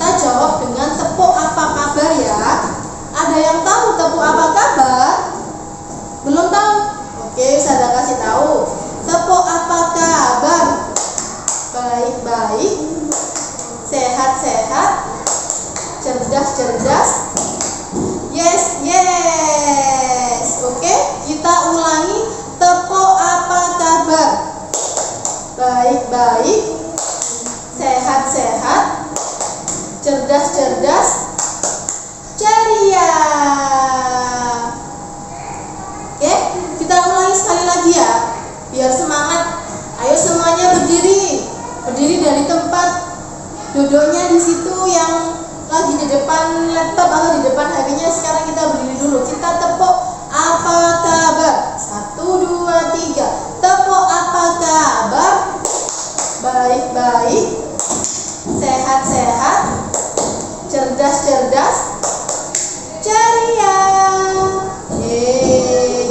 kita jawab dengan tepuk apa kabar ya. Ada yang tahu tepuk apa kabar? Belum tahu? Oke, saya kasih tahu. Tepuk apa kabar? Baik-baik, sehat-sehat, cerdas-cerdas. Yes. Oke, kita ulangi. Tepuk apa kabar? Baik-baik, sehat-sehat, cerdas-cerdas, ceria. Oke, kita ulangi sekali lagi ya, biar semangat. Ayo semuanya berdiri dari tempat duduknya di situ yang lagi di depan laptop atau di depan HP-nya. Sekarang kita berdiri dulu. Kita tepuk apa kabar? 1, 2, 3. Tepuk apa kabar? Baik-baik, sehat-sehat, cerdas-cerdas, ceria.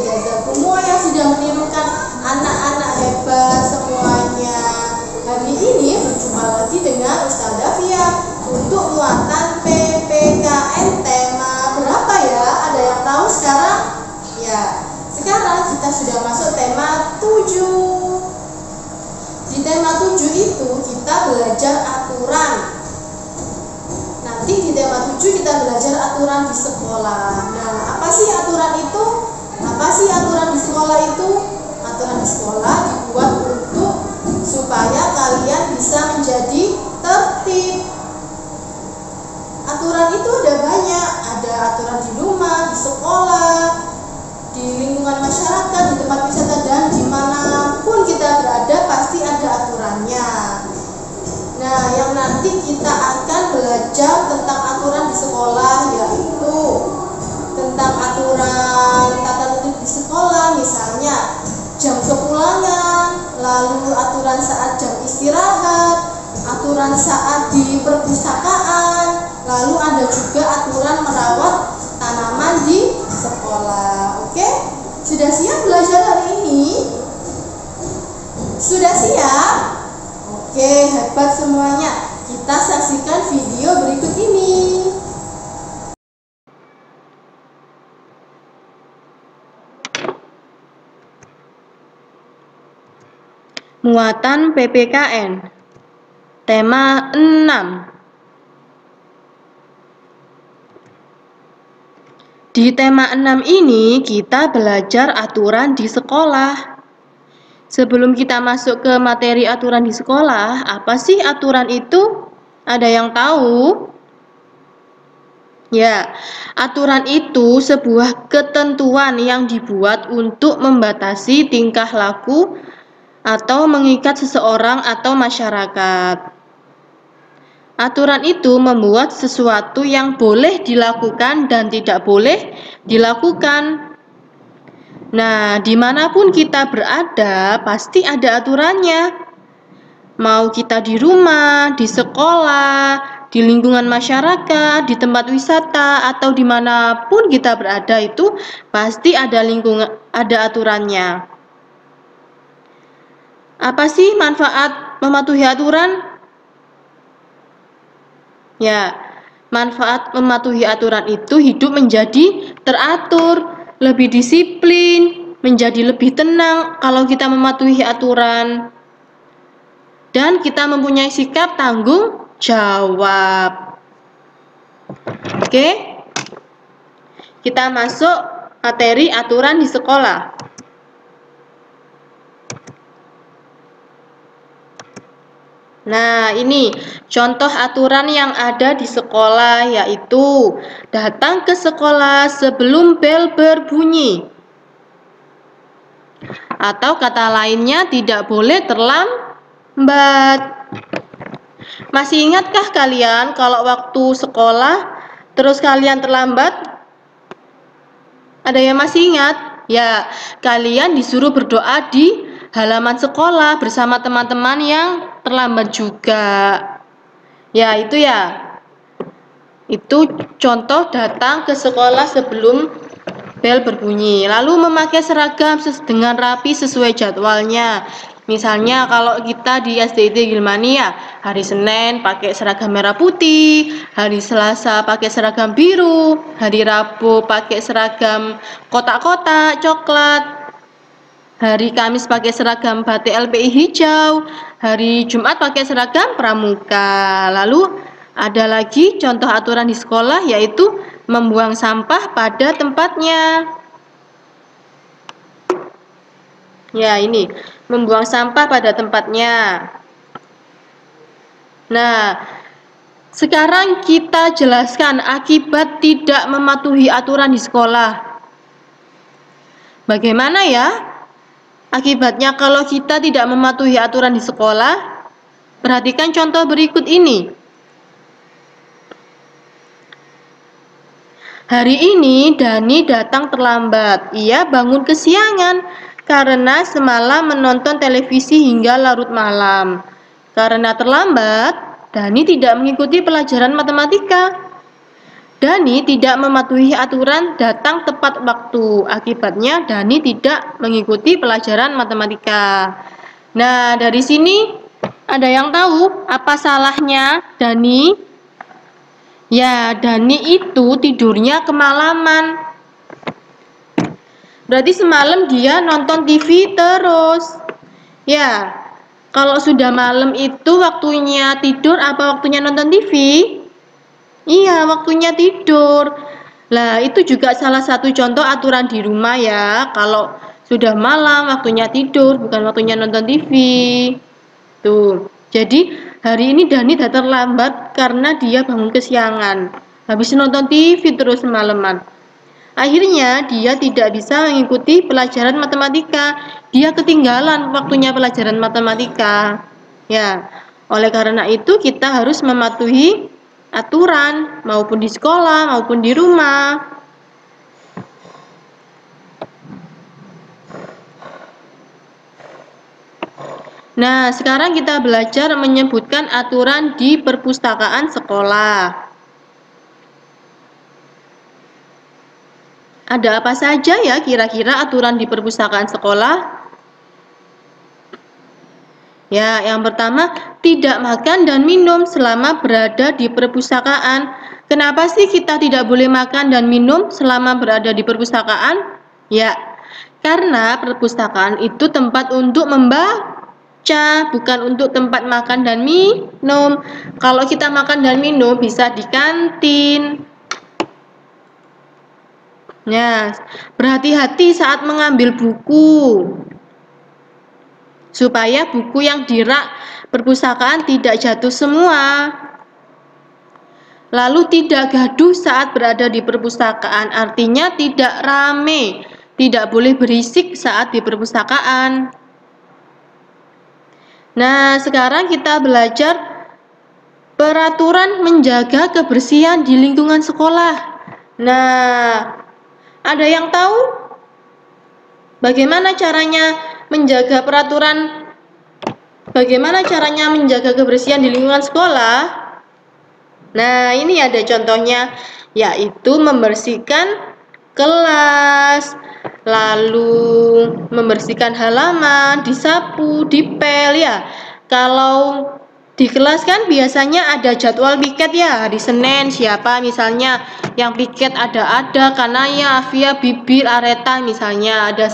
Jaga semua yang sudah menirukan, anak-anak hebat semuanya. Hari ini berjumpa lagi dengan Ustazah Fia untuk muatan PPKN tema berapa ya? Ada yang tahu sekarang? Ya, sekarang kita sudah masuk tema 7. Di tema 7 itu kita belajar aturan. Nanti di tema 7 kita belajar aturan di sekolah. Nah, apa sih aturan itu? Apa sih aturan di sekolah itu? Aturan di sekolah dibuat untuk supaya kalian bisa menjadi tertib. Aturan itu ada banyak. Ada aturan di rumah, di sekolah, di lingkungan masyarakat, di tempat wisata, dan dimanapun kita berada pasti ada aturannya. Nah, yang nanti kita akan belajar tentang aturan di sekolah, yaitu tentang aturan tata tertib di sekolah, misalnya jam kepulangan, lalu aturan saat jam istirahat, aturan saat di perpustakaan, lalu ada juga aturan merawat tanaman di sekolah. Oke? Sudah siap belajar hari ini? Sudah siap? Oke, hebat semuanya. Kita saksikan video berikut ini. Muatan PPKN tema 6. Di tema 6 ini kita belajar aturan di sekolah. Sebelum kita masuk ke materi aturan di sekolah, apa sih aturan itu? Ada yang tahu? Ya, aturan itu sebuah ketentuan yang dibuat untuk membatasi tingkah laku atau mengikat seseorang atau masyarakat. Aturan itu membuat sesuatu yang boleh dilakukan dan tidak boleh dilakukan. Nah, dimanapun kita berada, pasti ada aturannya. Mau kita di rumah, di sekolah, di lingkungan masyarakat, di tempat wisata, atau dimanapun kita berada itu pasti ada aturannya. Apa sih manfaat mematuhi aturan? Ya, manfaat mematuhi aturan itu hidup menjadi teratur, lebih disiplin, menjadi lebih tenang kalau kita mematuhi aturan. Dan kita mempunyai sikap tanggung jawab. Oke? Kita masuk materi aturan di sekolah. Nah, ini contoh aturan yang ada di sekolah, yaitu datang ke sekolah sebelum bel berbunyi. Atau kata lainnya, tidak boleh terlambat. Masih ingatkah kalian kalau waktu sekolah terus kalian terlambat? Ada yang masih ingat? Ya, kalian disuruh berdoa di halaman sekolah bersama teman-teman yang terlambat juga. Ya, itu ya. Itu contoh datang ke sekolah sebelum bel berbunyi. Lalu memakai seragam dengan rapi sesuai jadwalnya. Misalnya kalau kita di SDIT Gilmani ya, hari Senin pakai seragam merah putih, hari Selasa pakai seragam biru, hari Rabu pakai seragam kotak-kotak coklat, hari Kamis pakai seragam batik LPI hijau, hari Jumat pakai seragam pramuka. Lalu ada lagi contoh aturan di sekolah, yaitu membuang sampah pada tempatnya. Ya, ini membuang sampah pada tempatnya. Nah, sekarang kita jelaskan akibat tidak mematuhi aturan di sekolah. Bagaimana ya akibatnya kalau kita tidak mematuhi aturan di sekolah? Perhatikan contoh berikut ini. Hari ini Dani datang terlambat. Ia bangun kesiangan karena semalam menonton televisi hingga larut malam. Karena terlambat, Dani tidak mengikuti pelajaran matematika. Dani tidak mematuhi aturan datang tepat waktu. Akibatnya Dani tidak mengikuti pelajaran matematika. Nah, dari sini ada yang tahu apa salahnya Dani? Ya, Dani itu tidurnya kemalaman. Berarti semalam dia nonton TV terus. Ya, kalau sudah malam itu waktunya tidur apa waktunya nonton TV? Iya, waktunya tidur. Lah, itu juga salah satu contoh aturan di rumah ya. Kalau sudah malam waktunya tidur, bukan waktunya nonton TV. Tuh. Jadi, hari ini Dani datang terlambat karena dia bangun kesiangan. Habis nonton TV terus semalaman. Akhirnya dia tidak bisa mengikuti pelajaran matematika. Dia ketinggalan waktunya pelajaran matematika. Ya, oleh karena itu kita harus mematuhi aturan maupun di sekolah maupun di rumah. Nah, sekarang kita belajar menyebutkan aturan di perpustakaan sekolah. Ada apa saja ya kira-kira aturan di perpustakaan sekolah? Ya, yang pertama, tidak makan dan minum selama berada di perpustakaan. Kenapa sih kita tidak boleh makan dan minum selama berada di perpustakaan? Ya, karena perpustakaan itu tempat untuk membaca, bukan untuk tempat makan dan minum. Kalau kita makan dan minum bisa di kantin. Nah, berhati-hati saat mengambil buku, supaya buku yang di rak perpustakaan tidak jatuh semua. Lalu tidak gaduh saat berada di perpustakaan, artinya tidak rame, tidak boleh berisik saat di perpustakaan. Nah, sekarang kita belajar peraturan menjaga kebersihan di lingkungan sekolah. Nah, ada yang tahu bagaimana caranya menjaga peraturan? Bagaimana caranya menjaga kebersihan di lingkungan sekolah? Nah, ini ada contohnya, yaitu membersihkan kelas, lalu membersihkan halaman, disapu, dipel ya. Kalau di kelas kan biasanya ada jadwal piket ya, hari Senin siapa misalnya yang piket, ada Kanaya, Afia, Bibir, Areta misalnya. Ada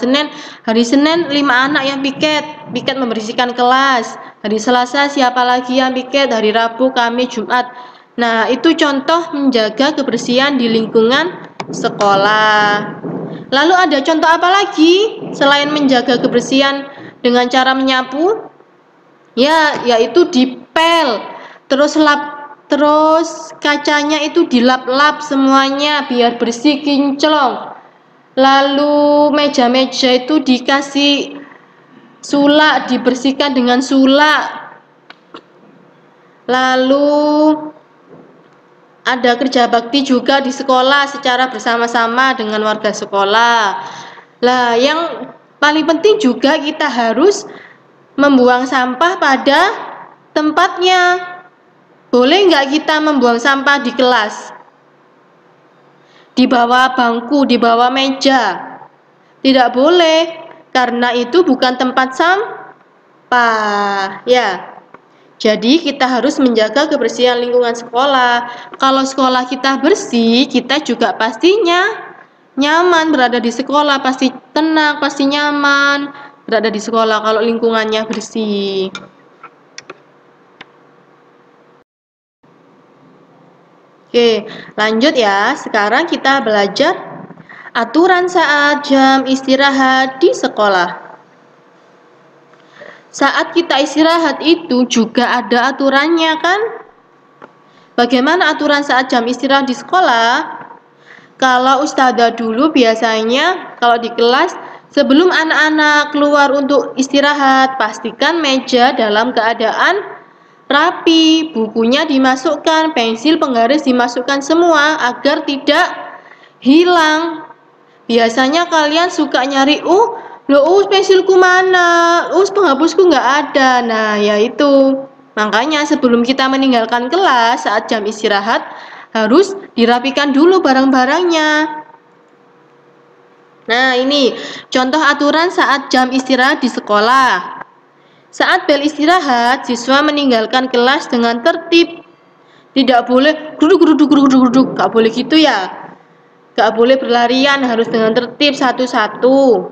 hari Senin 5 anak yang piket membersihkan kelas. Hari Selasa siapa lagi yang piket, hari Rabu, Kamis, Jumat. Nah, itu contoh menjaga kebersihan di lingkungan sekolah. Lalu ada contoh apa lagi selain menjaga kebersihan dengan cara menyapu? Ya, yaitu dipel, terus kacanya itu dilap-lap semuanya biar bersih kinclong. Lalu meja-meja itu dikasih sulak, dibersihkan dengan sulak. Lalu ada kerja bakti juga di sekolah secara bersama-sama dengan warga sekolah. Lah, yang paling penting juga kita harus membuang sampah pada tempatnya. Boleh nggak kita membuang sampah di kelas? Di bawah bangku, di bawah meja? Tidak boleh, karena itu bukan tempat sampah. sampah, ya. Jadi kita harus menjaga kebersihan lingkungan sekolah. Kalau sekolah kita bersih, kita juga pastinya nyaman berada di sekolah, pasti tenang, pasti nyaman berada di sekolah kalau lingkungannya bersih. Oke, lanjut ya. Sekarang kita belajar aturan saat jam istirahat di sekolah. Saat kita istirahat itu juga ada aturannya kan? Bagaimana aturan saat jam istirahat di sekolah? Kalau ustazah dulu biasanya kalau di kelas sebelum anak-anak keluar untuk istirahat, pastikan meja dalam keadaan rapi, bukunya dimasukkan, pensil penggaris dimasukkan semua agar tidak hilang. Biasanya kalian suka nyari, pensilku mana? Penghapusku nggak ada. Nah, yaitu. Makanya sebelum kita meninggalkan kelas saat jam istirahat, harus dirapikan dulu barang-barangnya. Nah, ini contoh aturan saat jam istirahat di sekolah. Saat bel istirahat, siswa meninggalkan kelas dengan tertib. Tidak boleh geruduk, nggak boleh gitu ya. Gak boleh berlarian, harus dengan tertib satu-satu.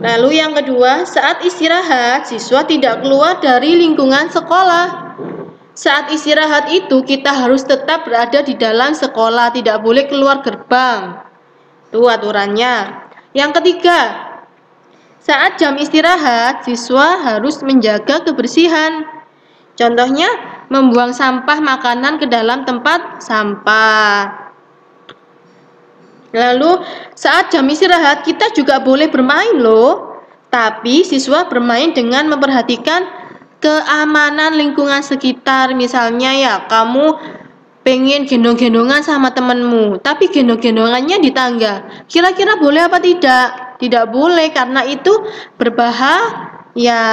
Lalu yang kedua, saat istirahat, siswa tidak keluar dari lingkungan sekolah. Saat istirahat itu kita harus tetap berada di dalam sekolah, tidak boleh keluar gerbang. Itu aturannya. Yang ketiga, saat jam istirahat, siswa harus menjaga kebersihan. Contohnya, membuang sampah makanan ke dalam tempat sampah. Lalu saat jam istirahat kita juga boleh bermain loh. Tapi siswa bermain dengan memperhatikan keamanan lingkungan sekitar. Misalnya ya kamu pengen gendong-gendongan sama temenmu, tapi gendong-gendongannya di tangga. Kira-kira boleh apa tidak? Tidak boleh karena itu berbahaya.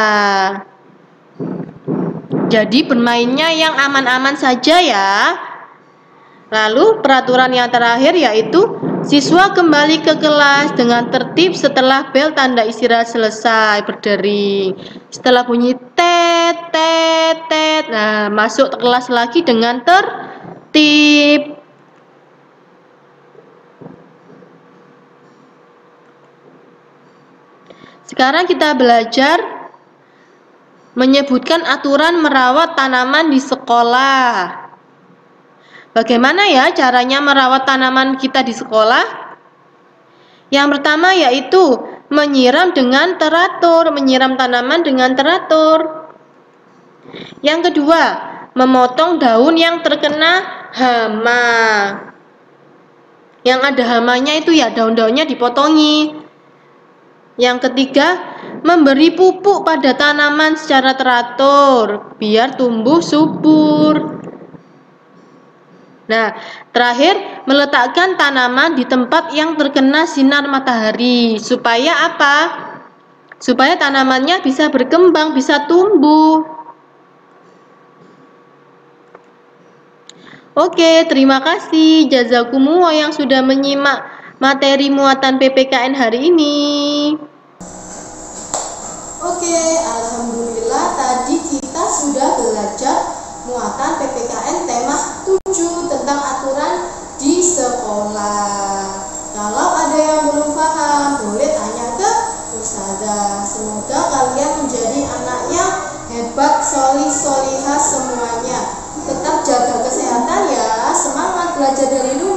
Jadi bermainnya yang aman-aman saja ya. Lalu peraturan yang terakhir yaitu siswa kembali ke kelas dengan tertib setelah bel tanda istirahat selesai berdering. Setelah bunyi tet tet tet, nah masuk ke kelas lagi dengan tertib. Sekarang kita belajar menyebutkan aturan merawat tanaman di sekolah. Bagaimana ya caranya merawat tanaman kita di sekolah? Yang pertama yaitu menyiram dengan teratur, menyiram tanaman dengan teratur. Yang kedua, memotong daun yang terkena hama. Yang ada hamanya itu ya daun-daunnya dipotongi. Yang ketiga, memberi pupuk pada tanaman secara teratur biar tumbuh subur. Nah, terakhir meletakkan tanaman di tempat yang terkena sinar matahari. Supaya apa? Supaya tanamannya bisa berkembang, bisa tumbuh. Oke, terima kasih jazakumullah yang sudah menyimak materi muatan PPKN hari ini. Oke, alhamdulillah tadi kita sudah belajar muatan PPKN tema 7 tentang aturan di sekolah. Kalau ada yang belum paham, boleh tanya ke ustazah. Semoga kalian menjadi anaknya hebat, solihah semuanya. Tetap jaga kesehatan ya, semangat belajar dari dulu.